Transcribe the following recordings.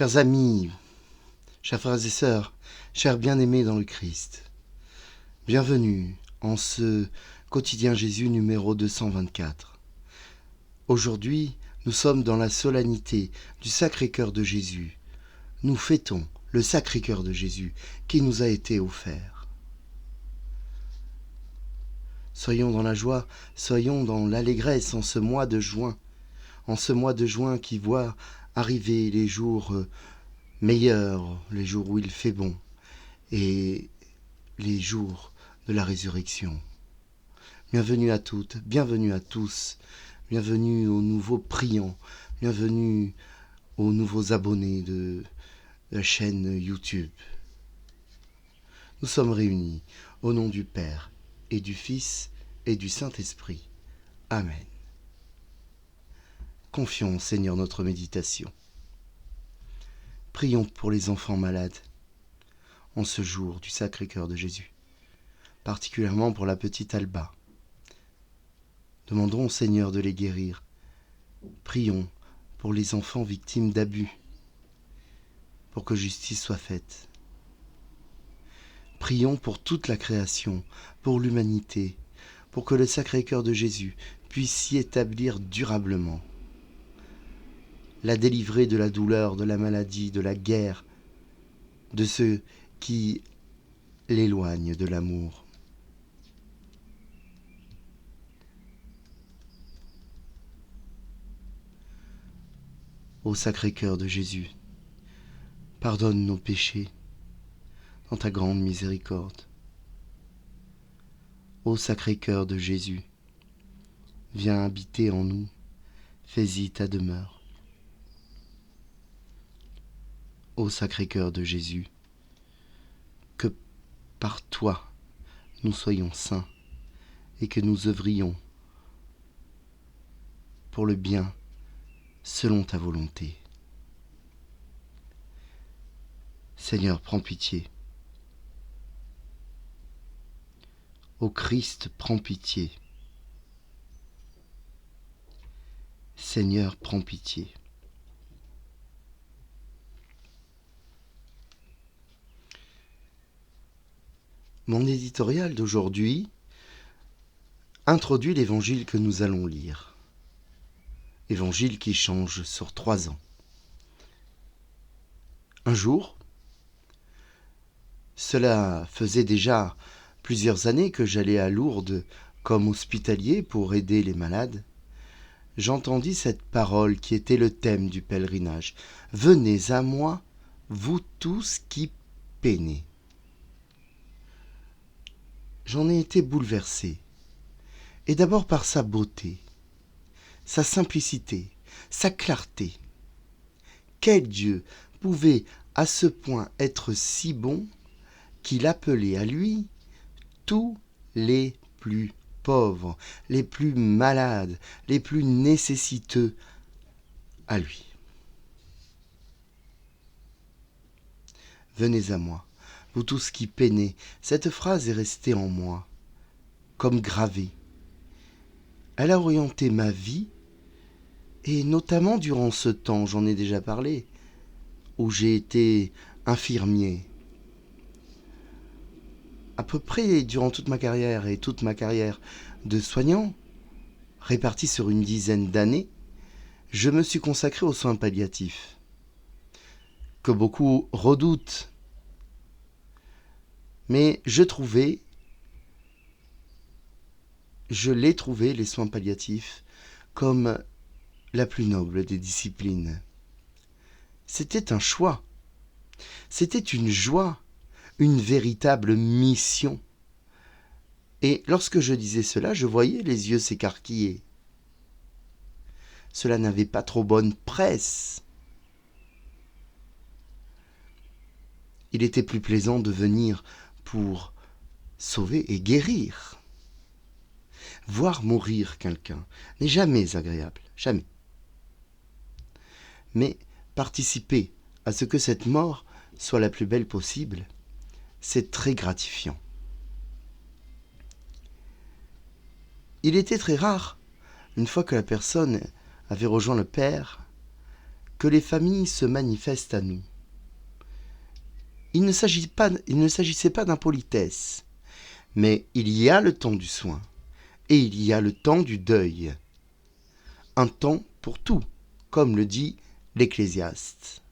Chers amis, chers frères et sœurs, chers bien-aimés dans le Christ, bienvenue en ce quotidien Jésus numéro 224. Aujourd'hui, nous sommes dans la solennité du Sacré-Cœur de Jésus. Nous fêtons le Sacré-Cœur de Jésus qui nous a été offert. Soyons dans la joie, soyons dans l'allégresse en ce mois de juin qui voit arriver les jours meilleurs, les jours où il fait bon, et les jours de la résurrection. Bienvenue à toutes, bienvenue à tous, bienvenue aux nouveaux priants, bienvenue aux nouveaux abonnés de la chaîne YouTube. Nous sommes réunis au nom du Père et du Fils et du Saint-Esprit. Amen. Confions au Seigneur notre méditation. Prions pour les enfants malades en ce jour du Sacré-Cœur de Jésus, particulièrement pour la petite Alba. Demandons au Seigneur de les guérir. Prions pour les enfants victimes d'abus, pour que justice soit faite. Prions pour toute la création, pour l'humanité, pour que le Sacré-Cœur de Jésus puisse s'y établir durablement. La délivrer de la douleur, de la maladie, de la guerre, de ceux qui l'éloignent de l'amour. Ô Sacré-Cœur de Jésus, pardonne nos péchés dans ta grande miséricorde. Ô Sacré-Cœur de Jésus, viens habiter en nous, fais-y ta demeure. Ô Sacré-Cœur de Jésus, que par toi nous soyons saints et que nous œuvrions pour le bien selon ta volonté. Seigneur, prends pitié. Ô Christ, prends pitié. Seigneur, prends pitié. Mon éditorial d'aujourd'hui introduit l'évangile que nous allons lire. Évangile qui change sur 3 ans. Un jour, cela faisait déjà plusieurs années que j'allais à Lourdes comme hospitalier pour aider les malades, j'entendis cette parole qui était le thème du pèlerinage. « Venez à moi, vous tous qui peinez. » J'en ai été bouleversé, et d'abord par sa beauté, sa simplicité, sa clarté. Quel Dieu pouvait à ce point être si bon qu'il appelait à lui tous les plus pauvres, les plus malades, les plus nécessiteux à lui. Venez à moi, vous tous qui peinez. Cette phrase est restée en moi, comme gravée. Elle a orienté ma vie, et notamment durant ce temps, j'en ai déjà parlé, où j'ai été infirmier. À peu près durant toute ma carrière et toute ma carrière de soignant, répartie sur une dizaine d'années, je me suis consacré aux soins palliatifs, que beaucoup redoutent. Mais je l'ai trouvé, les soins palliatifs, comme la plus noble des disciplines. C'était un choix, c'était une joie, une véritable mission. Et lorsque je disais cela, je voyais les yeux s'écarquiller. Cela n'avait pas trop bonne presse. Il était plus plaisant de venir pour sauver et guérir. Voir mourir quelqu'un n'est jamais agréable, jamais. Mais participer à ce que cette mort soit la plus belle possible, c'est très gratifiant. Il était très rare, une fois que la personne avait rejoint le Père, que les familles se manifestent à nous. Il ne s'agissait pas d'impolitesse, mais il y a le temps du soin et il y a le temps du deuil. Un temps pour tout, comme le dit l'Ecclésiaste.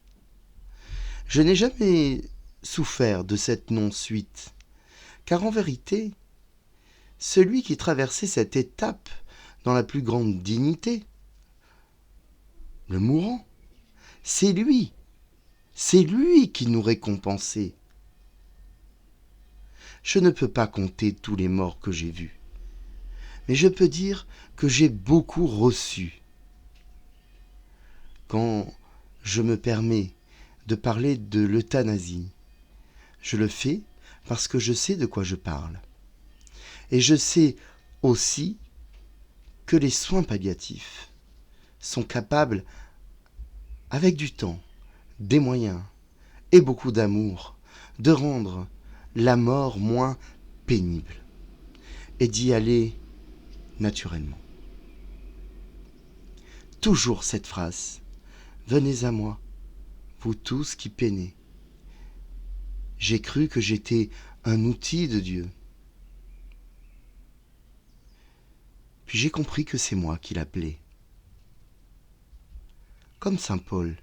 Je n'ai jamais souffert de cette non-suite, car en vérité, celui qui traversait cette étape dans la plus grande dignité, le mourant, c'est lui qui nous récompensait. Je ne peux pas compter tous les morts que j'ai vus, mais je peux dire que j'ai beaucoup reçu. Quand je me permets de parler de l'euthanasie, je le fais parce que je sais de quoi je parle. Et je sais aussi que les soins palliatifs sont capables, avec du temps, des moyens et beaucoup d'amour, de rendre la mort moins pénible et d'y aller naturellement. Toujours cette phrase, venez à moi, vous tous qui peinez. J'ai cru que j'étais un outil de Dieu. Puis j'ai compris que c'est moi qui l'appelais. Comme saint Paul.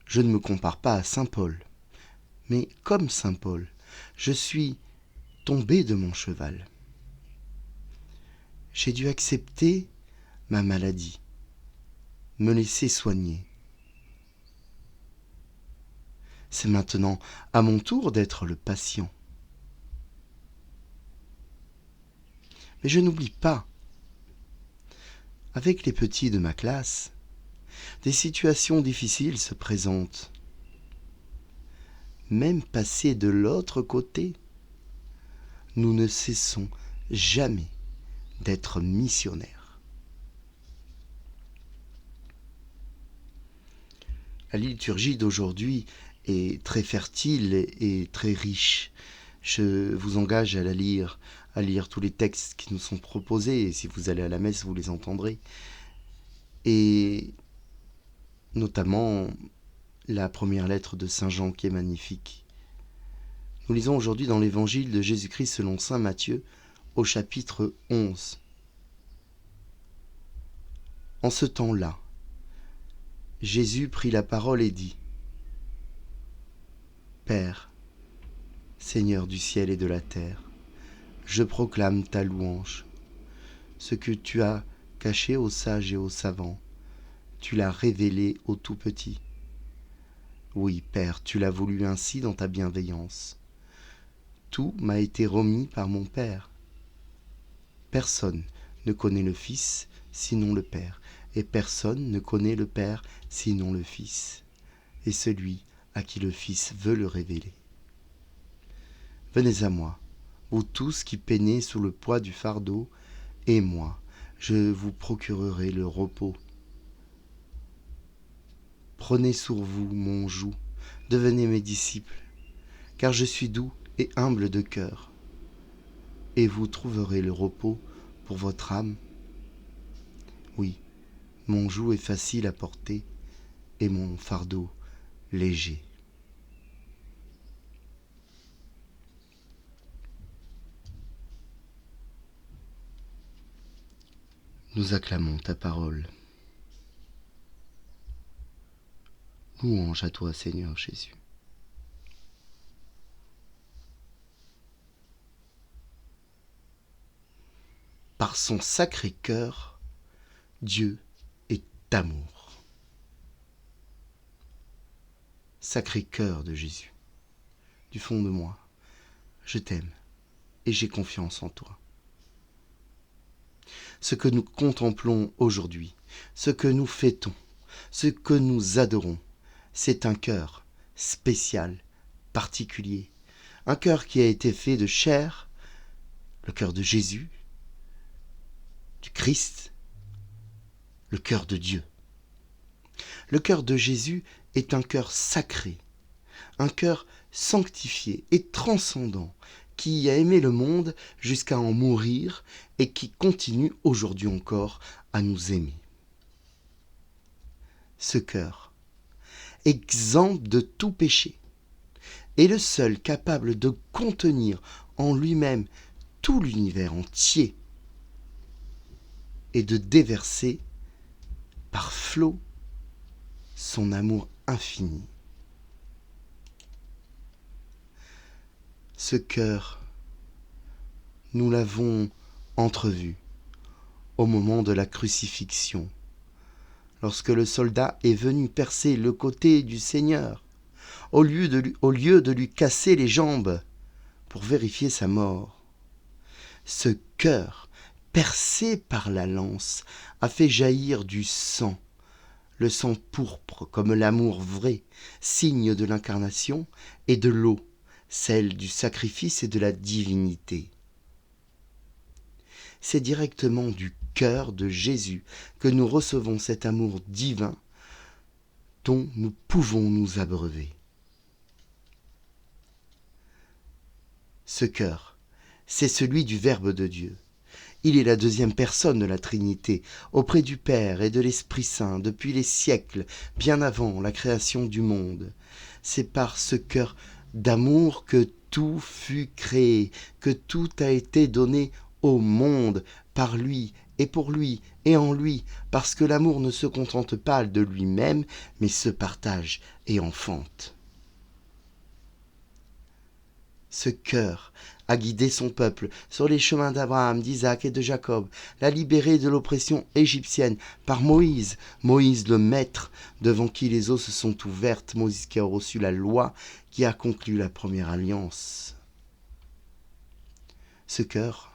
Je ne me compare pas à saint Paul, mais comme saint Paul, je suis tombé de mon cheval. J'ai dû accepter ma maladie, me laisser soigner. C'est maintenant à mon tour d'être le patient. Mais je n'oublie pas, avec les petits de ma classe, des situations difficiles se présentent. Même passés de l'autre côté, nous ne cessons jamais d'être missionnaires. La liturgie d'aujourd'hui est très fertile et très riche. Je vous engage à la lire, à lire tous les textes qui nous sont proposés, et si vous allez à la messe, vous les entendrez. Et notamment la première lettre de Saint Jean qui est magnifique. Nous lisons aujourd'hui dans l'évangile de Jésus-Christ selon Saint Matthieu, au chapitre 11. En ce temps-là, Jésus prit la parole et dit : Père, Seigneur du ciel et de la terre, je proclame ta louange. Ce que tu as caché aux sages et aux savants, tu l'as révélé aux tout petits. Oui, Père, tu l'as voulu ainsi dans ta bienveillance. Tout m'a été remis par mon Père. Personne ne connaît le Fils sinon le Père, et personne ne connaît le Père sinon le Fils, et celui à qui le Fils veut le révéler. Venez à moi, vous tous qui peinez sous le poids du fardeau, et moi, je vous procurerai le repos. Prenez sur vous mon joug, devenez mes disciples, car je suis doux et humble de cœur, et vous trouverez le repos pour votre âme. Oui, mon joug est facile à porter, et mon fardeau léger. Nous acclamons ta parole. Louange à toi, Seigneur Jésus. Par son sacré cœur, Dieu est amour. Sacré cœur de Jésus, du fond de moi, je t'aime et j'ai confiance en toi. Ce que nous contemplons aujourd'hui, ce que nous fêtons, ce que nous adorons, c'est un cœur spécial, particulier, un cœur qui a été fait de chair, le cœur de Jésus, du Christ, le cœur de Dieu. Le cœur de Jésus est un cœur sacré, un cœur sanctifié et transcendant, qui a aimé le monde jusqu'à en mourir et qui continue aujourd'hui encore à nous aimer. ce cœur, exempt de tout péché, est le seul capable de contenir en lui-même tout l'univers entier et de déverser par flot son amour infini. Ce cœur, nous l'avons entrevu au moment de la crucifixion, lorsque le soldat est venu percer le côté du Seigneur, au lieu de lui casser les jambes pour vérifier sa mort. Ce cœur, percé par la lance, a fait jaillir du sang, le sang pourpre comme l'amour vrai, signe de l'incarnation, et de l'eau, celle du sacrifice et de la divinité. C'est directement du cœur de Jésus que nous recevons cet amour divin dont nous pouvons nous abreuver. Ce cœur, c'est celui du Verbe de Dieu. Il est la deuxième personne de la Trinité, auprès du Père et de l'Esprit Saint depuis les siècles, bien avant la création du monde. C'est par ce cœur d'amour que tout fut créé, que tout a été donné au monde, par lui et pour lui et en lui, parce que l'amour ne se contente pas de lui-même, mais se partage et enfante. Ce cœur a guidé son peuple sur les chemins d'Abraham, d'Isaac et de Jacob, l'a libéré de l'oppression égyptienne par Moïse, Moïse le maître, devant qui les eaux se sont ouvertes, Moïse qui a reçu la loi, qui a conclu la première alliance. Ce cœur,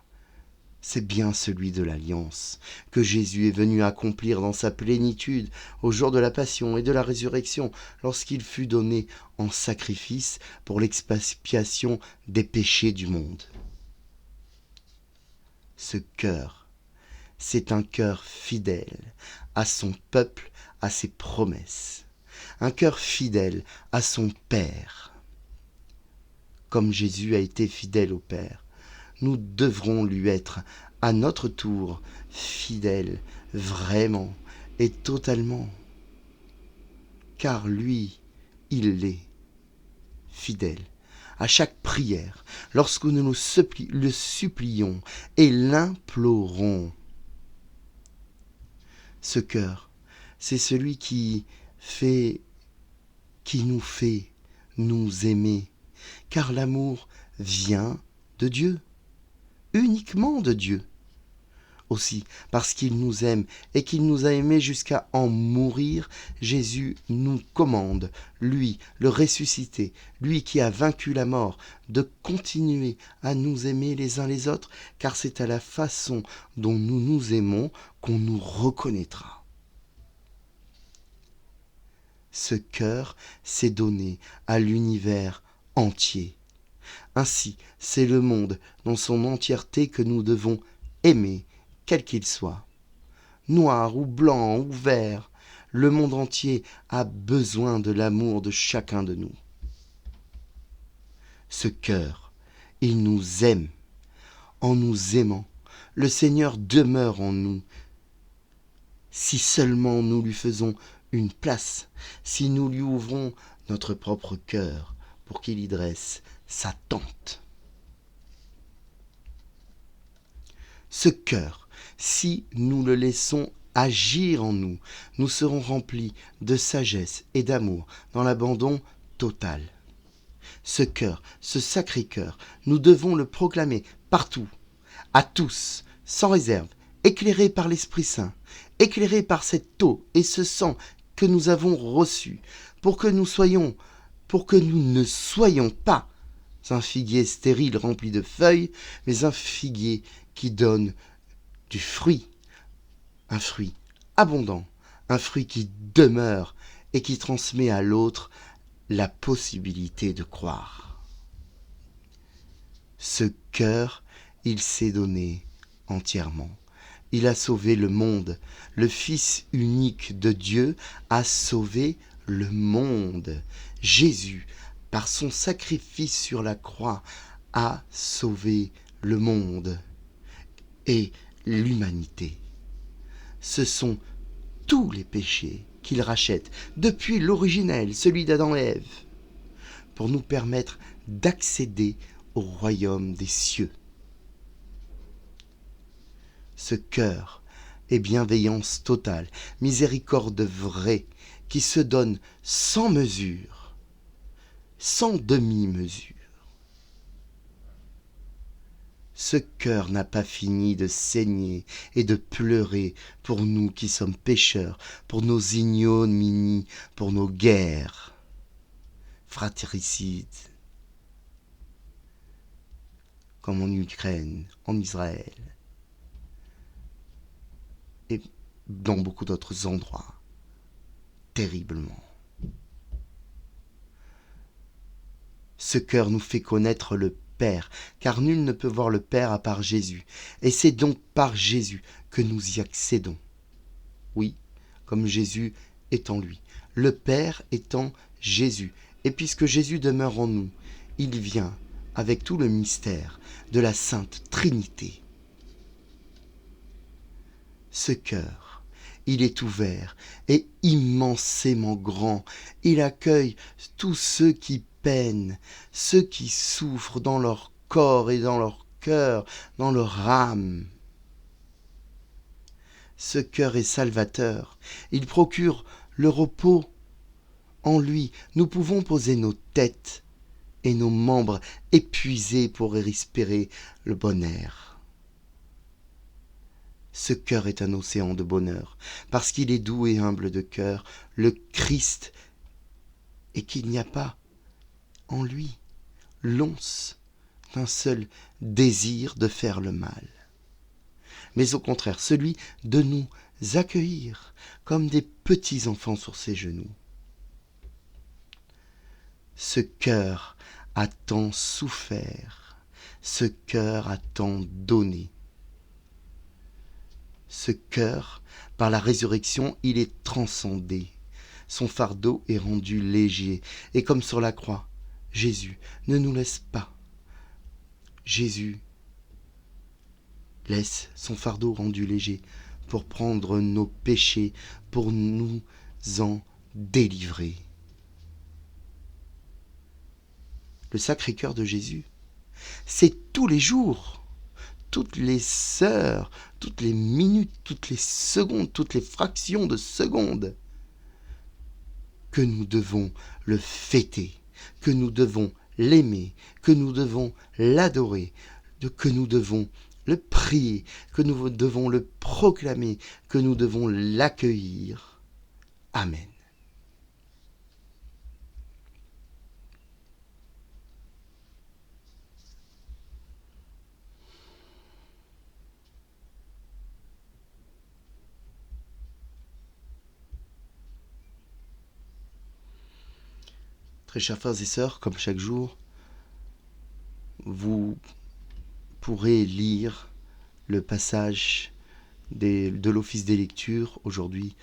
c'est bien celui de l'alliance que Jésus est venu accomplir dans sa plénitude au jour de la passion et de la résurrection, lorsqu'il fut donné en sacrifice pour l'expiation des péchés du monde. Ce cœur, c'est un cœur fidèle à son peuple, à ses promesses, un cœur fidèle à son Père. Comme Jésus a été fidèle au Père, nous devrons lui être, à notre tour, fidèles, vraiment et totalement. Car lui, il l'est, fidèle, à chaque prière, lorsque nous le supplions et l'implorons. Ce cœur, c'est celui qui nous fait nous aimer, car l'amour vient de Dieu. Uniquement de Dieu. Aussi, parce qu'il nous aime et qu'il nous a aimés jusqu'à en mourir, Jésus nous commande, lui, le ressuscité, lui qui a vaincu la mort, de continuer à nous aimer les uns les autres, car c'est à la façon dont nous nous aimons qu'on nous reconnaîtra. Ce cœur s'est donné à l'univers entier. Ainsi, c'est le monde dans son entièreté que nous devons aimer, quel qu'il soit. Noir ou blanc ou vert, le monde entier a besoin de l'amour de chacun de nous. Ce cœur, il nous aime. En nous aimant, le Seigneur demeure en nous. Si seulement nous lui faisons une place, si nous lui ouvrons notre propre cœur pour qu'il y dresse sa tente. Ce cœur, si nous le laissons agir en nous, nous serons remplis de sagesse et d'amour dans l'abandon total. Ce cœur, ce sacré cœur, nous devons le proclamer partout, à tous, sans réserve, éclairé par l'Esprit Saint, éclairé par cette eau et ce sang que nous avons reçus, pour que nous ne soyons pas un figuier stérile rempli de feuilles, mais un figuier qui donne du fruit, un fruit abondant, un fruit qui demeure et qui transmet à l'autre la possibilité de croire. Ce cœur, il s'est donné entièrement. Il a sauvé le monde. Le Fils unique de Dieu a sauvé le monde. Jésus, par son sacrifice sur la croix, a sauvé le monde et l'humanité. Ce sont tous les péchés qu'il rachète depuis l'originel, celui d'Adam et Ève, pour nous permettre d'accéder au royaume des cieux. Ce cœur est bienveillance totale, miséricorde vraie, qui se donne sans mesure, sans demi-mesure. Ce cœur n'a pas fini de saigner et de pleurer pour nous qui sommes pécheurs, pour nos ignominies, pour nos guerres fratricides, comme en Ukraine, en Israël et dans beaucoup d'autres endroits, terriblement. Ce cœur nous fait connaître le Père, car nul ne peut voir le Père à part Jésus. Et c'est donc par Jésus que nous y accédons. Oui, comme Jésus est en lui. Le Père étant Jésus. Et puisque Jésus demeure en nous, il vient avec tout le mystère de la Sainte Trinité. Ce cœur, il est ouvert et immensément grand. Il accueille tous ceux qui peinent, ceux qui souffrent dans leur corps et dans leur cœur, dans leur âme. Ce cœur est salvateur. Il procure le repos. En lui, nous pouvons poser nos têtes et nos membres épuisés pour respirer le bon air. Ce cœur est un océan de bonheur, parce qu'il est doux et humble de cœur, le Christ, et qu'il n'y a pas en lui l'once d'un seul désir de faire le mal, mais au contraire celui de nous accueillir comme des petits enfants sur ses genoux. Ce cœur a tant souffert, ce cœur a tant donné. Ce cœur, par la résurrection, il est transcendé. Son fardeau est rendu léger. Et comme sur la croix, Jésus ne nous laisse pas. Jésus laisse son fardeau rendu léger pour prendre nos péchés, pour nous en délivrer. Le Sacré-Cœur de Jésus, c'est tous les jours, toutes les heures, toutes les minutes, toutes les secondes, toutes les fractions de secondes que nous devons le fêter, que nous devons l'aimer, que nous devons l'adorer, que nous devons le prier, que nous devons le proclamer, que nous devons l'accueillir. Amen. Très chers frères et sœurs, comme chaque jour, vous pourrez lire le passage de l'office des lectures aujourd'hui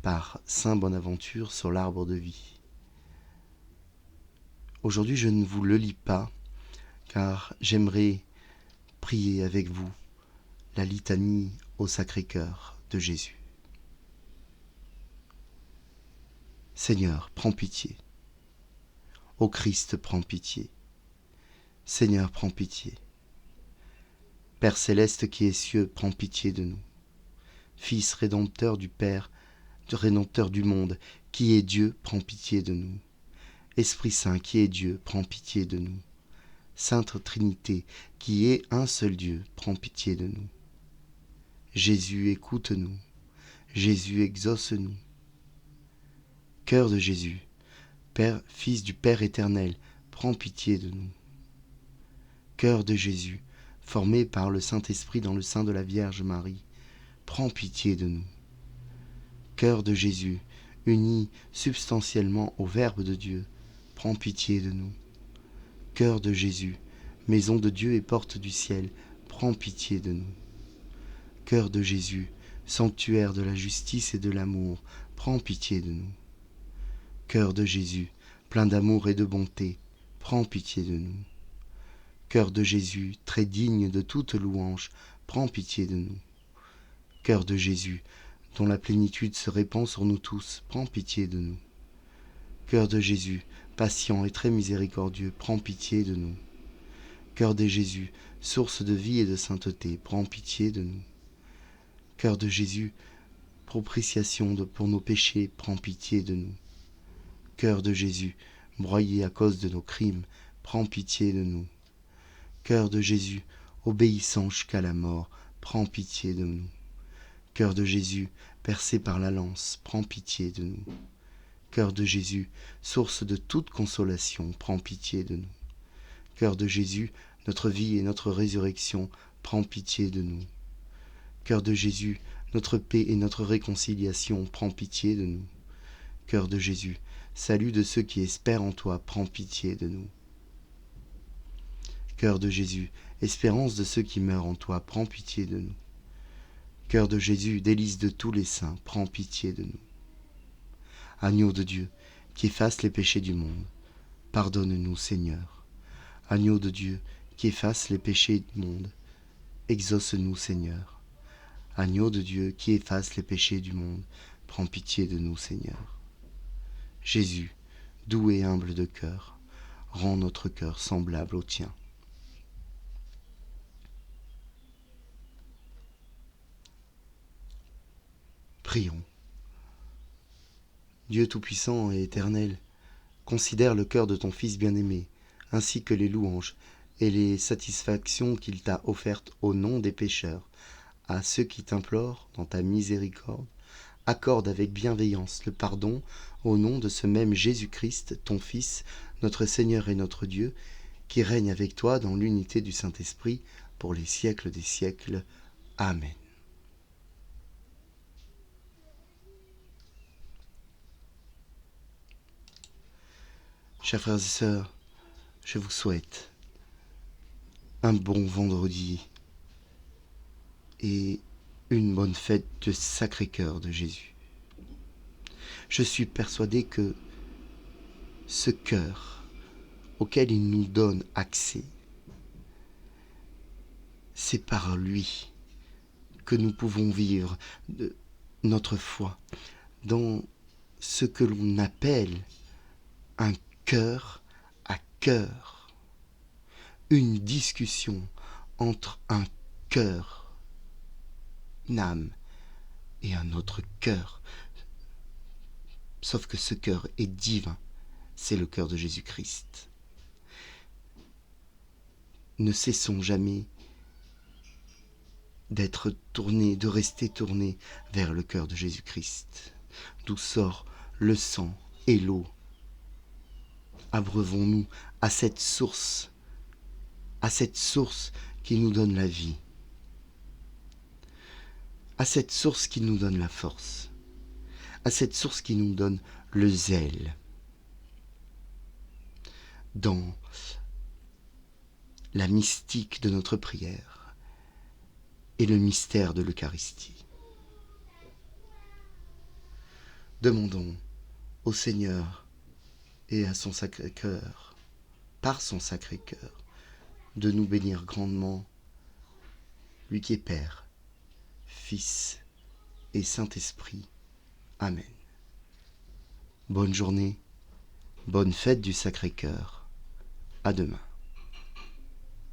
par Saint Bonaventure sur l'arbre de vie. Aujourd'hui, je ne vous le lis pas car j'aimerais prier avec vous la litanie au Sacré-Cœur de Jésus. Seigneur, prends pitié. Ô Christ, prends pitié. Seigneur, prends pitié. Père céleste qui est cieux, prends pitié de nous. Fils rédempteur du Père, rédempteur du monde, qui est Dieu, prends pitié de nous. Esprit Saint qui est Dieu, prends pitié de nous. Sainte Trinité qui est un seul Dieu, prends pitié de nous. Jésus, écoute-nous. Jésus, exauce-nous. Cœur de Jésus, Père, Fils du Père éternel, prends pitié de nous. Cœur de Jésus, formé par le Saint-Esprit dans le sein de la Vierge Marie, prends pitié de nous. Cœur de Jésus, uni substantiellement au Verbe de Dieu, prends pitié de nous. Cœur de Jésus, maison de Dieu et porte du ciel, prends pitié de nous. Cœur de Jésus, sanctuaire de la justice et de l'amour, prends pitié de nous. Cœur de Jésus, plein d'amour et de bonté, prends pitié de nous. Cœur de Jésus, très digne de toute louange, prends pitié de nous. Cœur de Jésus, dont la plénitude se répand sur nous tous, prends pitié de nous. Cœur de Jésus, patient et très miséricordieux, prends pitié de nous. Cœur de Jésus, source de vie et de sainteté, prends pitié de nous. Cœur de Jésus, propitiation pour nos péchés, prends pitié de nous. Cœur de Jésus, broyé à cause de nos crimes, prends pitié de nous. Cœur de Jésus, obéissant jusqu'à la mort, prends pitié de nous. Cœur de Jésus, percé par la lance, prends pitié de nous. Cœur de Jésus, source de toute consolation, prends pitié de nous. Cœur de Jésus, notre vie et notre résurrection, prends pitié de nous. Cœur de Jésus, notre paix et notre réconciliation, prends pitié de nous. Cœur de Jésus, salut de ceux qui espèrent en toi, prends pitié de nous. Cœur de Jésus, espérance de ceux qui meurent en toi, prends pitié de nous. Cœur de Jésus, délice de tous les saints, prends pitié de nous. Agneau de Dieu, qui efface les péchés du monde, pardonne-nous, Seigneur. Agneau de Dieu, qui efface les péchés du monde, exauce-nous, Seigneur. Agneau de Dieu, qui efface les péchés du monde, prends pitié de nous, Seigneur. Jésus, doux et humble de cœur, rends notre cœur semblable au tien. Prions. Dieu Tout-Puissant et Éternel, considère le cœur de ton Fils bien-aimé, ainsi que les louanges et les satisfactions qu'il t'a offertes au nom des pécheurs. À ceux qui t'implorent, dans ta miséricorde, accorde avec bienveillance le pardon au nom de ce même Jésus-Christ, ton Fils, notre Seigneur et notre Dieu, qui règne avec toi dans l'unité du Saint-Esprit pour les siècles des siècles. Amen. Chers frères et sœurs, je vous souhaite un bon vendredi et une bonne fête du Sacré-Cœur de Jésus. Je suis persuadé que ce cœur auquel il nous donne accès, c'est par lui que nous pouvons vivre de notre foi dans ce que l'on appelle un cœur à cœur, une discussion entre un cœur, une âme et un autre cœur. Sauf que ce cœur est divin, c'est le cœur de Jésus-Christ. Ne cessons jamais d'être tournés, de rester tournés vers le cœur de Jésus-Christ, d'où sort le sang et l'eau. Abreuvons-nous à cette source qui nous donne la vie, à cette source qui nous donne la force, à cette source qui nous donne le zèle dans la mystique de notre prière et le mystère de l'Eucharistie. Demandons au Seigneur et à son Sacré-Cœur, par son Sacré-Cœur, de nous bénir grandement, lui qui est Père, Fils et Saint-Esprit. Amen. Bonne journée, bonne fête du Sacré-Cœur. À demain.